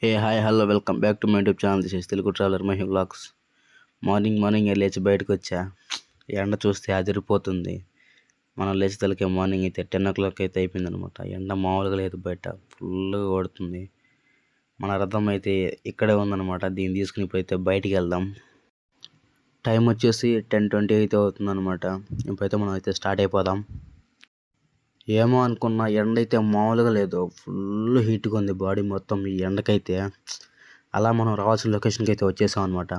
Hey hi hello welcome back to my YouTube channel. This is Telugu traveller Mahi vlogs. Morning లేచి బయటకు వచ్చా. ఎండ చూస్తే అదిరిపోతుంది. మనం లేచి తలకే మార్నింగ్ అయితే 10 o'clock అయితే అయిపోయింది అనమాట. ఎండ మామూలుగా లేదు, బయట ఫుల్గా కొడుతుంది. మన రథం అయితే ఇక్కడే ఉందన్నమాట. దీన్ని తీసుకుని ఇప్పుడైతే బయటికి వెళ్దాం. టైం వచ్చేసి 10:20 అయితే అవుతుంది అనమాట. ఇప్పుడైతే మనం అయితే స్టార్ట్ అయిపోదాం. ఏమో అనుకున్న, ఎండ అయితే మామూలుగా లేదు, ఫుల్ హీట్గా ఉంది బాడీ మొత్తం ఈ ఎండకైతే. అలా మనం రావాల్సిన లొకేషన్కి అయితే వచ్చేసాం అనమాట.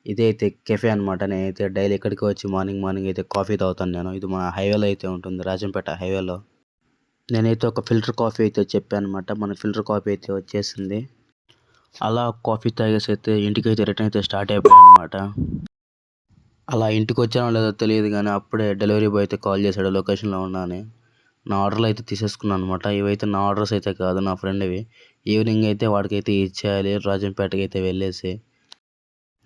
ఇదే అయితే కెఫే అనమాట. నేనైతే డైలీ ఇక్కడికి వచ్చి మార్నింగ్ అయితే కాఫీ తాగుతాను నేను. ఇది మన హైవేలో అయితే ఉంటుంది, రాజంపేట హైవేలో. నేనైతే ఒక ఫిల్టర్ కాఫీ అయితే చెప్పాను అనమాట. మన ఫిల్టర్ కాఫీ అయితే వచ్చేసింది. అలా కాఫీ తాగేసి అయితే ఇంటికి అయితే రిటర్న్ అయితే స్టార్ట్ అయిపోయాను అనమాట. అలా ఇంటికి వచ్చానో లేదో తెలియదు కానీ అప్పుడే డెలివరీ బాయ్ అయితే కాల్ చేశాడు లొకేషన్లో ఉన్నాను. నా ఆర్డర్లు అయితే తీసేసుకున్నాను అనమాట. ఇవైతే నా ఆర్డర్స్ అయితే కాదు, నా ఫ్రెండ్వి. ఈవినింగ్ అయితే వాడికైతే ఇచ్చేయాలి రాజంపేటకి అయితే వెళ్ళేసి.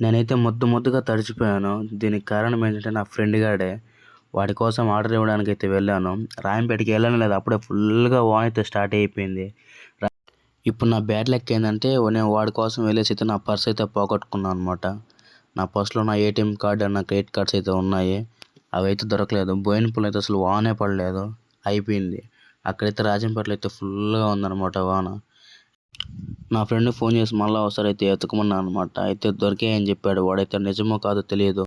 నేనైతే ముద్దుగా తడిచిపోయాను. దీనికి కారణం ఏంటంటే నా ఫ్రెండ్ గాడే. వాడి కోసం ఆర్డర్ ఇవ్వడానికి అయితే వెళ్ళాను. రాజంపేటకి వెళ్ళాను లేదు, అప్పుడే ఫుల్గా వాన్ అయితే స్టార్ట్ అయిపోయింది. ఇప్పుడు నా బ్యాడ్ లక్ ఏంటంటే నేను వాడి కోసం వెళ్ళేసి అయితే నా పర్స్ అయితే పోగొట్టుకున్నాను అనమాట. నా పర్స్లో నా ఏటీఎం కార్డ్ అండ్ నా క్రెడిట్ కార్డ్స్ అయితే ఉన్నాయి. అవి అయితే దొరకలేదు. బోయినపల్లి అయితే అసలు వానే పడలేదు, అయిపోయింది. అక్కడైతే రాజంపేటలో అయితే ఫుల్గా ఉందన్నమాట వాన. నా ఫ్రెండ్ ఫోన్ చేసి మళ్ళీ ఒకసారి అయితే ఎత్తుకోమన్నా అనమాట. అయితే దొరికాయని చెప్పాడు. వాడైతే నిజమో కాదో తెలియదు.